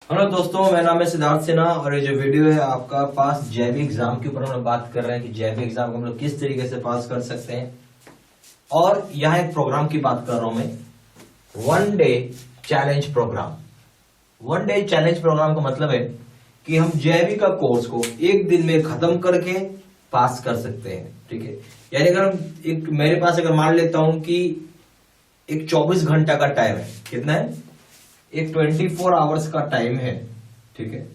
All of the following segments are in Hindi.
हेलो दोस्तों, मेरा नाम है सिद्धार्थ सिन्हा और ये जो वीडियो है आपका पास जेबी एग्जाम के ऊपर हम लोग बात कर रहे हैं कि जेबी एग्जाम को हम लोग किस तरीके से पास कर सकते हैं। और यहाँ एक प्रोग्राम की बात कर रहा हूं मैं, one day challenge programme. One day challenge programme का मतलब है कि हम जेबी का कोर्स को एक दिन में खत्म करके पास कर सकते हैं। ठीक है, यानी अगर हम एक मेरे पास अगर मान लेता हूं कि एक 24 घंटा का टाइम है, कितना है, एक 24 आवर्स का टाइम है। ठीक है,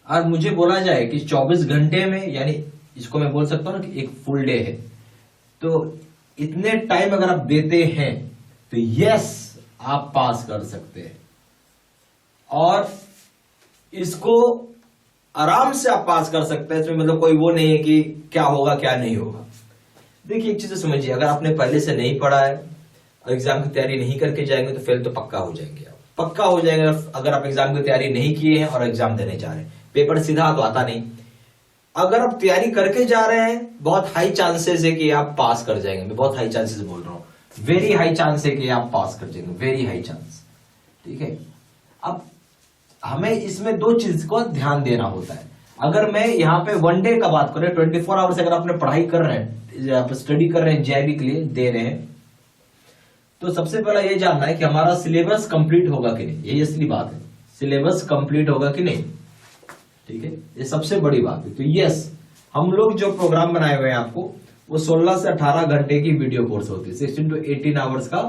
आज मुझे बोला जाए कि 24 घंटे में, यानी इसको मैं बोल सकता हूं ना कि एक फुल डे है, तो इतने टाइम अगर आप देते हैं तो यस आप पास कर सकते हैं। और इसको आराम से आप पास कर सकते हैं। इसमें मतलब कोई वो नहीं है कि क्या होगा क्या नहीं होगा। देखिए एक चीज समझिए, अगर आपने पहले से नहीं पढ़ा है और एग्जाम की तैयारी नहीं करके जाएंगे तो फेल तो पक्का हो जाएंगे। आप पक्का हो जाएंगे अगर आप एग्जाम की तैयारी नहीं किए हैं और एग्जाम देने जा रहे हैं। पेपर सीधा तो आता नहीं। अगर आप तैयारी करके जा रहे हैं, बहुत हाई चांसेस है कि आप पास कर जाएंगे। मैं बहुत हाई चांसेस बोल रहा हूं, वेरी हाई चांस है कि आप पास कर जाएंगे, वेरी हाई चांस। ठीक है, अब हमें इसमें दो चीज को ध्यान देना होता है। अगर मैं यहाँ पे वन डे का बात करें, 24 आवर्स अगर आपने पढ़ाई कर रहे हैं, आप स्टडी कर रहे हैं, जेबी के लिए दे रहे हैं, तो सबसे पहला ये जानना है कि हमारा सिलेबस कंप्लीट होगा कि नहीं। यही असली बात है, सिलेबस कंप्लीट होगा कि नहीं। ठीक है, ये सबसे बड़ी बात है। तो यस, हम लोग जो प्रोग्राम बनाए हुए हैं आपको, वो 16 से 18 घंटे की वीडियो कोर्स होती है। 16 to 18 आवर्स का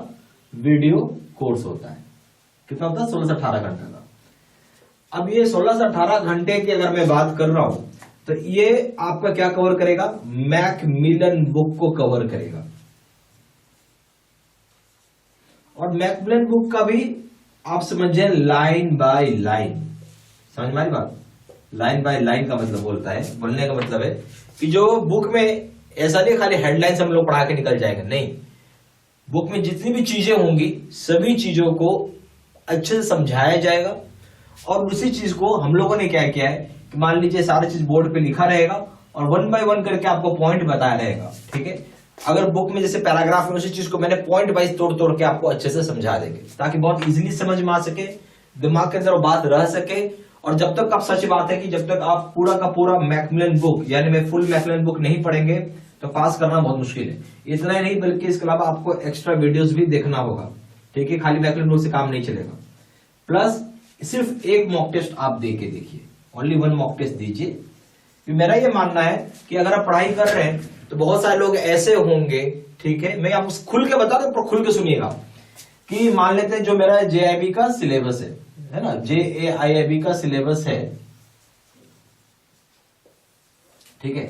वीडियो कोर्स होता है। कितना होता है? 16 से 18 घंटे का। अब ये 16 से 18 घंटे की अगर मैं बात कर रहा हूं तो ये आपका क्या कवर करेगा? मैकमिलन बुक को कवर करेगा। और मैकमिलन बुक का भी आप समझे लाइन बाय लाइन। समझ में आई बात? लाइन बाय लाइन का मतलब बोलने का मतलब है कि जो बुक में ऐसा नहीं खाली हेडलाइंस हम लोग पढ़ा के निकल जाएंगे, नहीं। बुक में जितनी भी चीजें होंगी सभी चीजों को अच्छे से समझाया जाएगा। और उसी चीज को हम लोगों ने क्या किया है कि मान लीजिए सारी चीज बोर्ड पे लिखा रहेगा और वन बाय वन करके आपको पॉइंट बताया रहेगा। ठीक है, अगर बुक में जैसे पैराग्राफ में, उसी चीज को मैंने पॉइंट वाइज तोड़ तोड़ के आपको अच्छे से समझा देंगे, ताकि बहुत इजीली समझ में आ सके, दिमाग के अंदर बात रह सके। और जब तक आप, सच बात है कि जब तक आप पूरा का पूरा मैकमिलन बुक, यानी मैं फुल मैकमिलन बुक नहीं पढ़ेंगे तो पास करना बहुत मुश्किल है। इतना ही नहीं बल्कि इसके अलावा आपको एक्स्ट्रा वीडियोस भी देखना होगा। ठीक है, खाली मैकमिलन बुक से काम नहीं चलेगा। प्लस सिर्फ एक मॉक टेस्ट आप दे के देखिए, ओनली वन मॉक टेस्ट दीजिए। मेरा ये मानना है कि अगर आप पढ़ाई कर रहे हैं तो बहुत सारे लोग ऐसे होंगे, ठीक है, मैं आपको खुल के बता दूं, खुल के सुनिएगा, कि मान लेते हैं जो मेरा जेआईबी का सिलेबस है ना, जेएआईबी का सिलेबस है। ठीक है,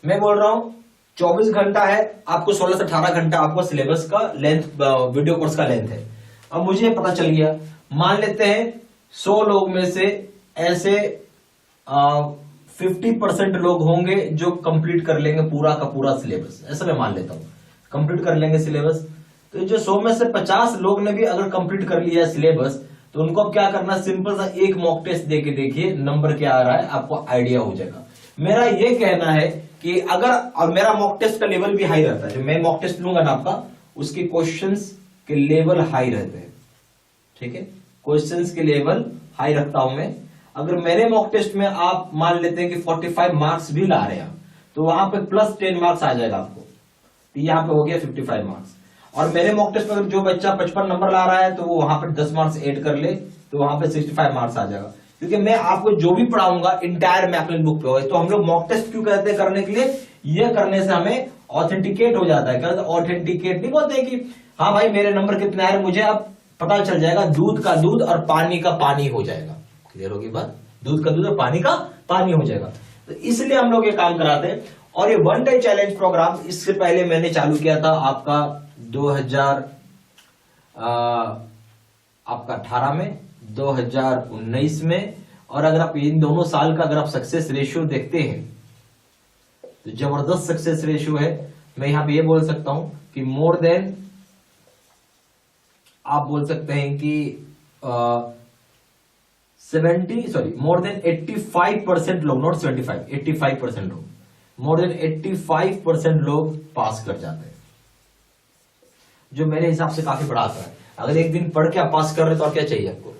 मैं बोल रहा हूं 24 घंटा है, आपको 16 से 18 घंटा आपको सिलेबस का लेंथ, वीडियो कोर्स का लेंथ है। अब मुझे पता चल गया, मान लेते हैं 100 लोग में से ऐसे 50% लोग होंगे जो कंप्लीट कर लेंगे पूरा का पूरा सिलेबस। ऐसा मैं मान लेता हूं, कंप्लीट कर लेंगे सिलेबस। तो जो 100 में से 50 लोग ने भी अगर कंप्लीट कर लिया सिलेबस, तो उनको अब क्या करना, सिंपल सा एक मॉक टेस्ट दे के देखिए, नंबर क्या आ रहा है आपको आइडिया हो जाएगा। मेरा ये कहना है कि अगर, और मेरा मॉक टेस्ट का लेवल भी हाई रहता है, जो मैं मॉक टेस्ट लूंगा ना आपका, उसके क्वेश्चंस के लेवल हाई रहते हैं। ठीक है, क्वेश्चंस के लेवल हाई रखता हूं मैं। अगर मेरे मॉक टेस्ट में आप मान लेते हैं कि 45 मार्क्स भी ला रहे हैं, तो वहां पे प्लस 10 मार्क्स आ जाएगा आपको, तो यहां पे हो गया 55 मार्क्स। और मेरे मॉक टेस्ट में अगर जो बच्चा 55 नंबर ला रहा है तो वो वहां पे 10 मार्क्स ऐड कर ले, तो वहां पे 65 मार्क्स आ जाएगा। क्योंकि मैं आपको जो भी पढ़ाऊंगा इंटायर मैकमिलन बुक पे हो। तो हम लोग मॉक टेस्ट क्यों कहते हैं करने के लिए? ये करने से हमें ऑथेंटिकेट हो जाता है। ऑथेंटिकेट नहीं बोलते कि हाँ भाई मेरे नंबर कितने आए, मुझे अब पता चल जाएगा, दूध का दूध और पानी का पानी हो जाएगा। क्लियर होगी बात? दूध का दूध और पानी का पानी हो जाएगा। तो इसलिए हम लोग ये काम कराते हैं। और ये वन डे चैलेंज प्रोग्राम इससे पहले मैंने चालू किया था आपका 2018 में, 2019 में। और अगर आप इन दोनों साल का अगर आप सक्सेस रेशियो देखते हैं तो जबरदस्त सक्सेस रेशियो है। मैं यहां पे ये बोल सकता हूं कि मोर देन, आप बोल सकते हैं कि 85% लोग, नॉट 75, 85% लोग, मोर देन 85% लोग पास कर जाते हैं, जो मेरे हिसाब से काफी बड़ा आंकड़ा है। अगर एक दिन पढ़ के आप पास कर रहे हैं तो और क्या चाहिए आपको।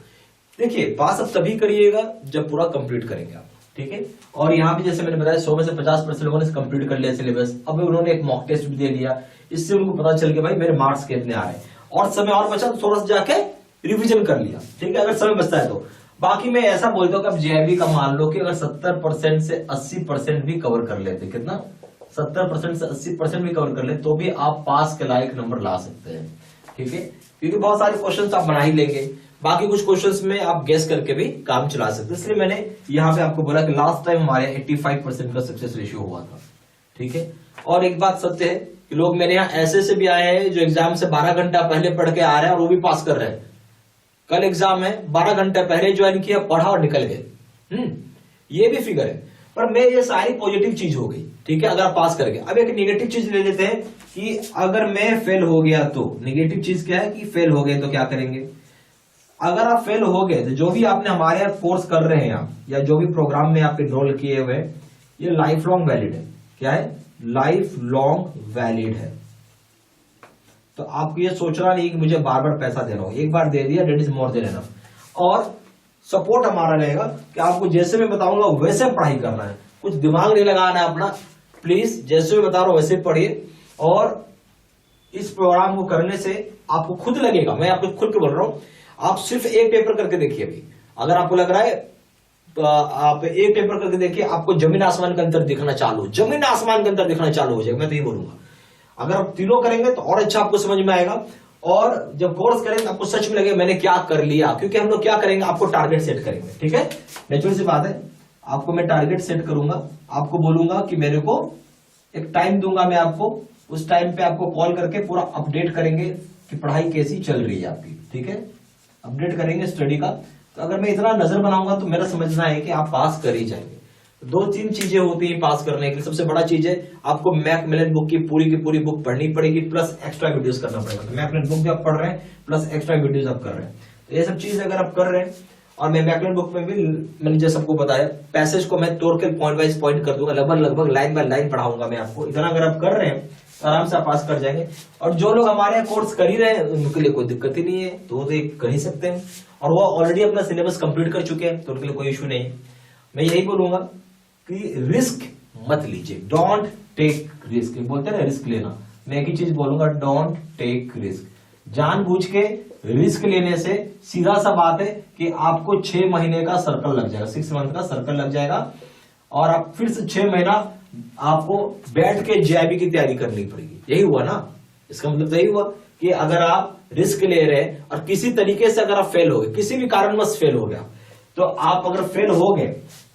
देखिए पास अब तभी करिएगा जब पूरा कंप्लीट करेंगे आप, ठीक है। और यहाँ भी जैसे मैंने बताया 100 में से 50% लोगों ने कंप्लीट कर लिया सिलेबस। अब उन्होंने एक मॉक टेस्ट भी दे दिया, इससे उनको पता चल गया भाई मेरे मार्क्स कितने आ रहे हैं, और समय और बचा तो थोड़ा सा जाके रिविजन कर लिया, ठीक है, अगर समय बचता है तो। बाकी मैं ऐसा बोलता हूँ कि अब जेआईबी का मान लो कि अगर 70% से 80% भी कवर कर लेते, कितना 70% से 80% भी कवर कर ले तो भी आप पास के लायक नंबर ला सकते हैं, ठीक है, क्योंकि बहुत सारे क्वेश्चंस आप बना ही लेंगे। बाकी कुछ क्वेश्चंस में आप गेस करके भी काम चला सकते हैं। इसलिए मैंने यहाँ पे आपको बोला कि लास्ट टाइम हमारे 85% का सक्सेस रेशियो हुआ था, ठीक है। और एक बात सत्य है कि लोग मेरे यहाँ ऐसे भी आए हैं जो एग्जाम से 12 घंटा पहले पढ़ के आ रहे हैं और वो भी पास कर रहे हैं। कल एग्जाम है, 12 घंटे पहले ज्वाइन किया, पढ़ा और निकल गए। ये भी फिगर है, पर मैं ये सारी पॉजिटिव चीज हो गई, ठीक है, अगर आप पास कर गए। अब एक नेगेटिव चीज ले लेते हैं कि अगर मैं फेल हो गया तो। नेगेटिव चीज क्या है कि फेल हो गए तो क्या करेंगे। अगर आप फेल हो गए तो जो भी आपने हमारे यहाँ कोर्स कर रहे हैं आप, या जो भी प्रोग्राम में आप एनरोल किए हुए, ये लाइफ लॉन्ग वैलिड है। क्या है, लाइफ लॉन्ग वैलिड है। तो आपको ये सोचना नहीं कि मुझे बार बार पैसा दे रहा हूं, एक बार दे दिया that is more than enough. और सपोर्ट हमारा रहेगा कि आपको जैसे मैं बताऊंगा वैसे पढ़ाई करना है, कुछ दिमाग नहीं लगाना है अपना। प्लीज जैसे मैं बता रहा हूं वैसे पढ़िए, और इस प्रोग्राम को करने से आपको खुद लगेगा, मैं आपको खुद के बोल रहा हूं, आप सिर्फ एक पेपर करके देखिए। अभी अगर आपको लग रहा है तो आप एक पेपर करके देखिए, आपको जमीन आसमान का अंतर दिखना चालू, जमीन आसमान का अंतर दिखना चालू हो जाएगा। मैं तो ये बोलूंगा अगर आप तीनों करेंगे तो और अच्छा आपको समझ में आएगा। और जब कोर्स करेंगे आपको सच में लगेगा मैंने क्या कर लिया। क्योंकि हम लोग क्या करेंगे, आपको टारगेट सेट करेंगे, ठीक है, नेचुरल सी बात है। आपको मैं टारगेट सेट करूंगा, आपको बोलूंगा कि मेरे को एक टाइम दूंगा, मैं आपको उस टाइम पे आपको कॉल करके पूरा अपडेट करेंगे कि पढ़ाई कैसी चल रही है आपकी, ठीक है, अपडेट करेंगे स्टडी का। तो अगर मैं इतना नजर बनाऊंगा तो मेरा समझना है कि आप पास कर ही जाएंगे। 2-3 चीजें होती हैं पास करने के लिए। सबसे बड़ा चीज है आपको मैकमिलन बुक की पूरी बुक पढ़नी पड़ेगी, प्लस एक्स्ट्रा वीडियोस करना पड़ेगा। तो मैकमिलन बुक भी आप पढ़ रहे हैं, प्लस एक्स्ट्रा वीडियोस आप कर रहे हैं, तो ये सब चीज अगर आप कर रहे हैं। और मैं मैकमिलन बुक में भी मैंने जैसे सबको बताया, पैसेज को मैं तोड़ के पॉइंट वाइज पॉइंट कर दूंगा, लगभग लाइन बाय लाइन पढ़ाऊंगा मैं आपको। इतना अगर आप कर रहे हैं आराम से आप पास कर जाएंगे। और जो लोग हमारे कोर्स कर ही रहे हैं उनके लिए कोई दिक्कत ही नहीं है, तो वो कर ही सकते हैं, और वो ऑलरेडी अपना सिलेबस कंप्लीट कर चुके हैं, तो उनके लिए कोई इश्यू नहीं है। मैं यही बोलूंगा कि रिस्क मत लीजिए, डोंट टेक रिस्क। बोलते हैं ना रिस्क लेना, मैं एक ही चीज बोलूंगा, डोंट टेक रिस्क। जानबूझ के रिस्क लेने से सीधा सा बात है कि आपको 6 महीने का सर्कल लग जाएगा, 6 मंथ का सर्कल लग जाएगा, और आप फिर से 6 महीना आपको बैठ के जेआईबी की तैयारी करनी पड़ेगी। यही हुआ ना, इसका मतलब यही हुआ कि अगर आप रिस्क ले रहे हैं और किसी तरीके से अगर आप फेल हो गए, किसी भी कारणवश फेल हो गया, तो आप अगर फेल हो गए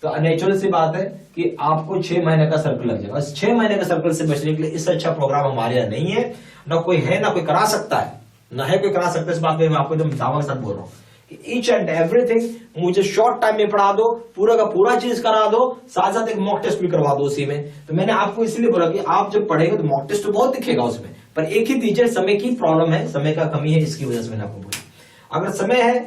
तो नेचुरल सी बात है कि आपको 6 महीने का सर्कल लग जाएगा। 6 महीने का सर्कल से बचने के लिए इससे अच्छा प्रोग्राम हमारे यहाँ नहीं है, ना कोई है, ना कोई करा सकता है, ना है कोई करा सकता है। इस बात में मैं आपको एकदम दावा के साथ बोल रहा हूँ कि ईच एंड एवरीथिंग मुझे शॉर्ट टाइम में पढ़ा दो, पूरा का पूरा चीज करा दो, साथ साथ एक मॉक टेस्ट भी करवा दो उसी में। तो मैंने आपको इसलिए बोला कि आप जब पढ़ेंगे तो मॉक टेस्ट तो बहुत दिखेगा उसमें, पर एक ही दीजिए, समय की प्रॉब्लम है, समय का कमी है, इसकी वजह से मैंने आपको बोला। अगर समय है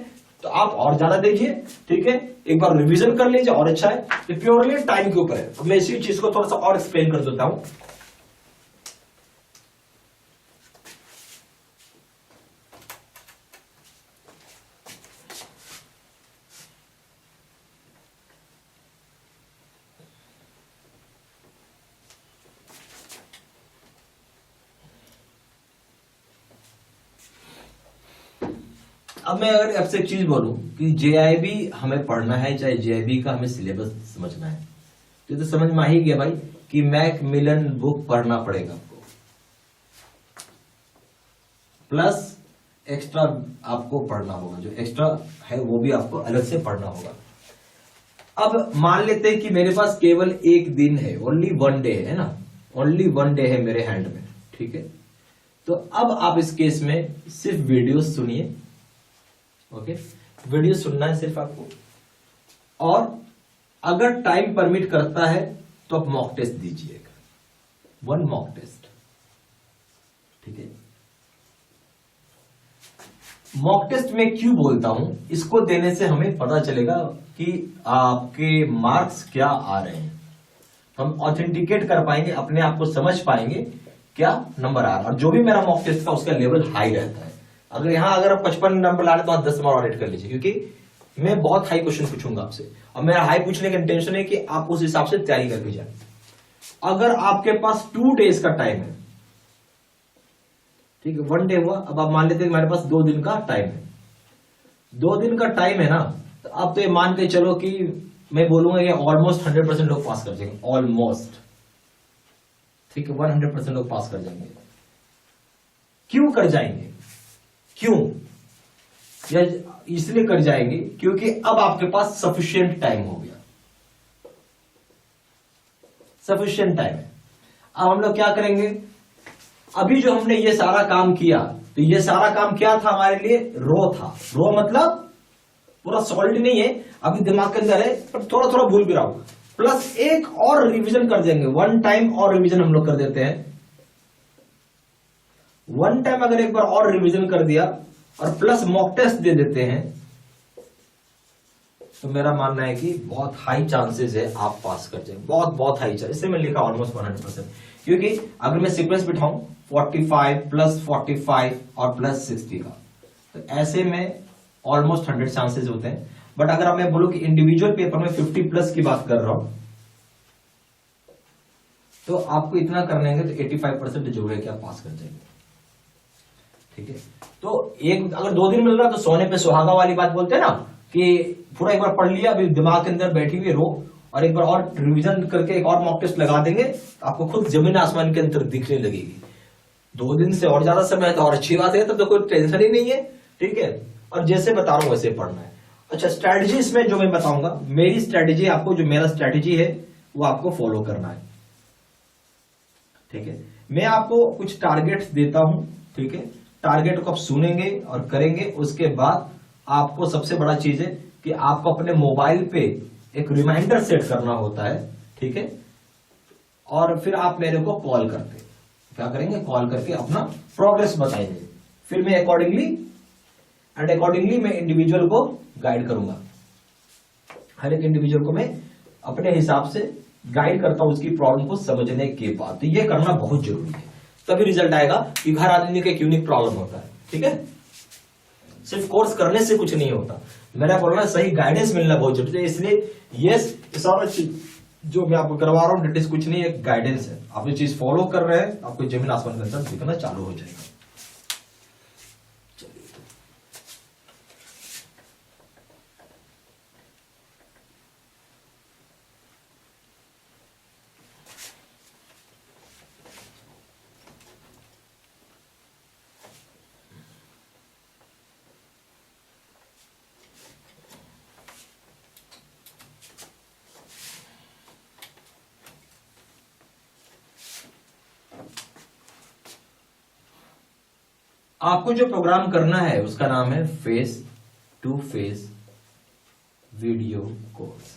तो आप और ज्यादा दीजिए, ठीक है, एक बार रिवीजन कर लीजिए और अच्छा है। तो प्योरली टाइम के ऊपर है। तो मैं इसी चीज को थोड़ा सा और एक्सप्लेन कर देता हूं। अब मैं अगर आपसे एक चीज बोलूं कि जेआईबी हमें पढ़ना है, चाहे जेआईबी का हमें सिलेबस समझना है, तो समझ में आ ही गया भाई कि मैकमिलन बुक पढ़ना पड़ेगा आपको, प्लस एक्स्ट्रा आपको पढ़ना होगा, जो एक्स्ट्रा है वो भी आपको अलग से पढ़ना होगा। अब मान लेते हैं कि मेरे पास केवल एक दिन है, ओनली 1 डे है ना, ओनली 1 डे है मेरे हैंड में, ठीक है। तो अब आप इस केस में सिर्फ वीडियो सुनिए, ओके, वीडियो सुनना है सिर्फ आपको, और अगर टाइम परमिट करता है तो आप मॉक टेस्ट दीजिएगा, 1 मॉक टेस्ट, ठीक है। मॉक टेस्ट में क्यों बोलता हूं, इसको देने से हमें पता चलेगा कि आपके मार्क्स क्या आ रहे हैं, हम ऑथेंटिकेट कर पाएंगे, अपने आप को समझ पाएंगे क्या नंबर आ रहा है। और जो भी मेरा मॉक टेस्ट का उसका लेवल हाई रहता है, अगर यहाँ अगर आप 55 नंबर ला रहे तो आप 10 नंबर और ऐड कर लीजिए, क्योंकि मैं बहुत हाई क्वेश्चन पूछूंगा आपसे, और मेरा हाई पूछने का इंटेंशन है कि आप उस हिसाब से तैयारी करके जाए। अगर आपके पास 2 डेज का टाइम है, ठीक है, 1 डे हुआ, अब आप मान लेते हैं मेरे पास 2 दिन का टाइम है, 2 दिन का टाइम है ना, तो आप तो ये मान के चलो कि मैं बोलूंगा ये ऑलमोस्ट 100% लोग पास कर जाएंगे, ऑलमोस्ट, ठीक है, 100% लोग पास कर जाएंगे। क्यों कर जाएंगे? क्यों? या इसलिए कर जाएंगे क्योंकि अब आपके पास सफिशिएंट टाइम हो गया, सफिशिएंट टाइम है। अब हम लोग क्या करेंगे, अभी जो हमने ये सारा काम किया, तो ये सारा काम क्या था हमारे लिए? रो था। रो मतलब पूरा सॉल्व नहीं है, अभी दिमाग के अंदर है, पर थोड़ा थोड़ा भूल भी रहा हूं, प्लस एक और रिवीजन कर देंगे, 1 टाइम और रिवीजन हम लोग कर देते हैं। 1 टाइम अगर एक बार और रिवीजन कर दिया और प्लस मॉक टेस्ट दे देते हैं, तो मेरा मानना है कि बहुत हाई चांसेस है आप पास कर जाए, बहुत बहुत हाई चांसेस। इसलिए मैं लिखा ऑलमोस्ट 100%, क्योंकि अगर मैं सीक्वेंस बिठाऊं 45 प्लस 45 और प्लस 60 का, तो ऐसे में ऑलमोस्ट 100 चांसेस होते हैं। बट अगर मैं बोलूं कि इंडिविजुअल पेपर में 50 प्लस की बात कर रहा हूं, तो आपको इतना करने हैं तो 85% जरूर है कि आप पास कर जाएंगे, ठीक है। तो एक अगर 2 दिन मिल रहा तो सोने पे सुहागा वाली बात बोलते हैं ना, कि पूरा एक बार पढ़ लिया, अभी दिमाग के अंदर बैठी हुई रो, और एक बार और रिवीजन करके एक और मॉक टेस्ट लगा देंगे, तो आपको खुद जमीन आसमान के अंदर दिखने लगेगी। 2 दिन से और ज्यादा समय है तो और अच्छी बात है, तब तो कोई टेंशन ही नहीं है, ठीक है। और जैसे बता रहा हूं वैसे पढ़ना है। अच्छा, स्ट्रैटेजी इसमें जो मैं बताऊंगा, मेरी स्ट्रैटेजी आपको, जो मेरा स्ट्रैटेजी है वो आपको फॉलो करना है, ठीक है। मैं आपको कुछ टारगेट्स देता हूं, ठीक है, टारगेट को आप सुनेंगे और करेंगे। उसके बाद आपको सबसे बड़ा चीज है कि आपको अपने मोबाइल पे एक रिमाइंडर सेट करना होता है, ठीक है, और फिर आप मेरे को कॉल करके क्या करेंगे, कॉल करके अपना प्रोग्रेस बताएंगे, फिर मैं अकॉर्डिंगली मैं इंडिविजुअल को गाइड करूंगा। हर एक इंडिविजुअल को मैं अपने हिसाब से गाइड करता हूं उसकी प्रॉब्लम को समझने के बाद। तो ये करना बहुत जरूरी है, तभी रिजल्ट आएगा कि हर आदमी का एक यूनिक प्रॉब्लम होता है, ठीक है। सिर्फ कोर्स करने से कुछ नहीं होता, मेरा बोलना सही गाइडेंस मिलना बहुत जरूरी है। इसलिए यस, सारा चीज जो मैं आपको करवा रहा हूं डिटेल्स कुछ नहीं है, गाइडेंस है। आप ये चीज फॉलो कर रहे हैं, आपको जमीन आसमान के अंदर दिखना चालू हो जाएगा। आपको जो प्रोग्राम करना है उसका नाम है face to face video course.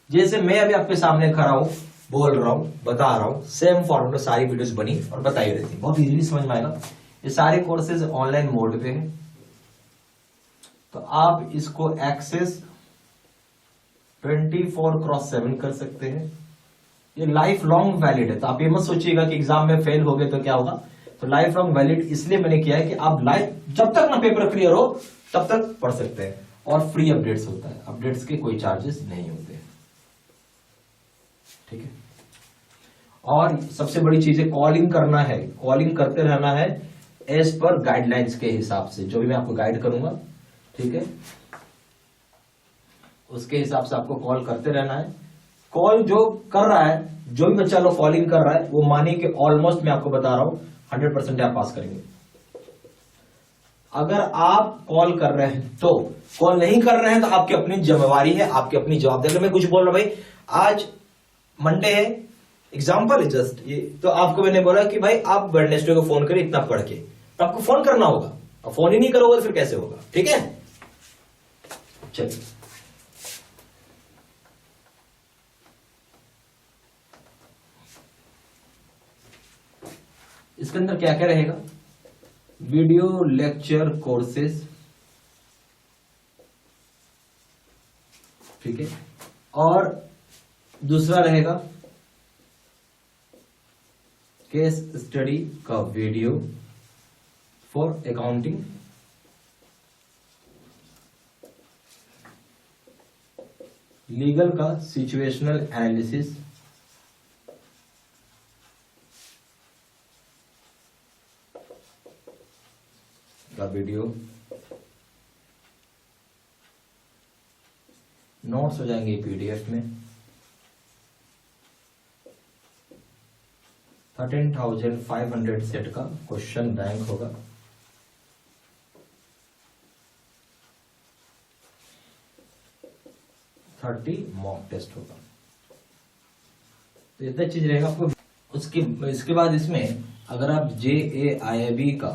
जैसे मैं अभी आपके सामने खड़ा हूं, बोल रहा हूं, बता रहा हूं, सेम फॉर्मेट में सारी वीडियोस बनी और बताई रहती, बहुत इजीली समझ में आएगा। ये सारे कोर्सेज ऑनलाइन मोड पे है, तो आप इसको एक्सेस 24/7 कर सकते हैं। ये लाइफ लॉन्ग वैलिड है, तो आप ये मत सोचिएगा कि एग्जाम में फेल हो गए तो क्या होगा। तो लाइफ लॉन्ग वैलिड इसलिए मैंने किया है कि आप लाइफ जब तक ना पेपर क्लियर हो तब तक पढ़ सकते हैं, और फ्री अपडेट्स होता है, अपडेट्स के कोई चार्जेस नहीं होते, ठीक है। और सबसे बड़ी चीज है कॉलिंग करना है, कॉलिंग करते रहना है एज पर गाइडलाइंस के हिसाब से, जो भी मैं आपको गाइड करूंगा, ठीक है, उसके हिसाब से आपको कॉल करते रहना है। कॉल जो कर रहा है, जो भी बच्चा लोग कॉलिंग कर रहा है, वो मानिए कि ऑलमोस्ट मैं आपको बता रहा हूं 100% आप पास करेंगे। अगर आप कॉल कर रहे हैं तो, कॉल नहीं कर रहे हैं तो आपकी अपनी जिम्मेवारी है, आपकी अपनी जवाबदारी। मैं कुछ बोल रहा भाई आज मंडे है, एग्जाम्पल है जस्ट ये, तो आपको मैंने बोला कि भाई आप वेडनेसडे को फोन करें इतना पढ़ के, तो आपको फोन करना होगा, और फोन ही नहीं करोगे तो फिर कैसे होगा, ठीक है। चलिए, इसके अंदर क्या क्या रहेगा, वीडियो लेक्चर कोर्सेज, ठीक है, और दूसरा रहेगा केस स्टडी का वीडियो फॉर अकाउंटिंग, लीगल का सिचुएशनल एनालिसिस, का वीडियो, नोट्स हो जाएंगे पीडीएफ में, 13,500 सेट का क्वेश्चन बैंक होगा, मॉक टेस्ट होगा। तो इतना चीज रहेगा आपको। इसके बाद इसमें अगर आप JAIIB का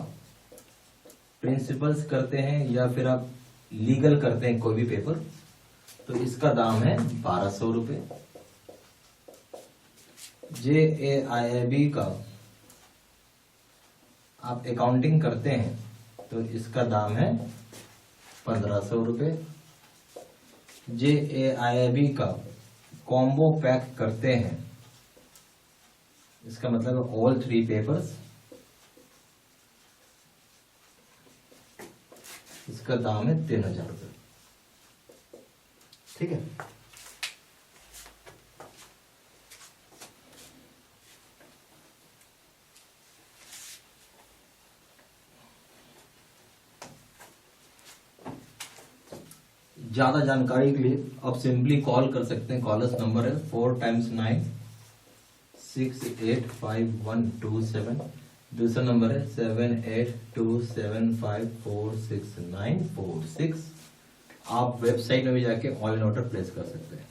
प्रिंसिपल्स करते हैं या फिर आप लीगल करते हैं कोई भी पेपर, तो इसका दाम है 1200 रुपये। JAIIB का आप अकाउंटिंग करते हैं तो इसका दाम है 1500 रुपये। JAIIB का कॉम्बो पैक करते हैं, इसका मतलब ऑल 3 पेपर्स, इसका दाम है 3000 रुपये। ठीक है। ज्यादा जानकारी के लिए आप सिंपली कॉल कर सकते हैं। कॉलर्स नंबर है 4×9 685127। दूसरा नंबर है 7827546946। आप वेबसाइट में भी जाके ऑनलाइन ऑर्डर प्लेस कर सकते हैं।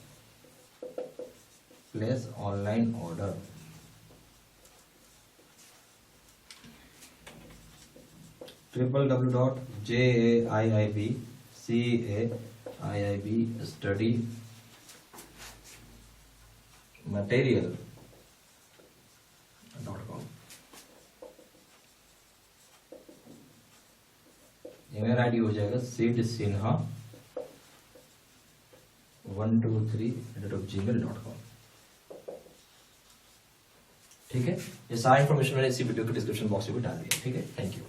Place online order. www.jaiibcaIIB material.com। Email ID हो जाएगा sidsinha123@gmail.com। ठीक है। ये सारा इंफॉर्मेशन मैंने इसी वीडियो के डिस्क्रिप्शन बॉक्स में भी डाल दिया। ठीक है। Thank you.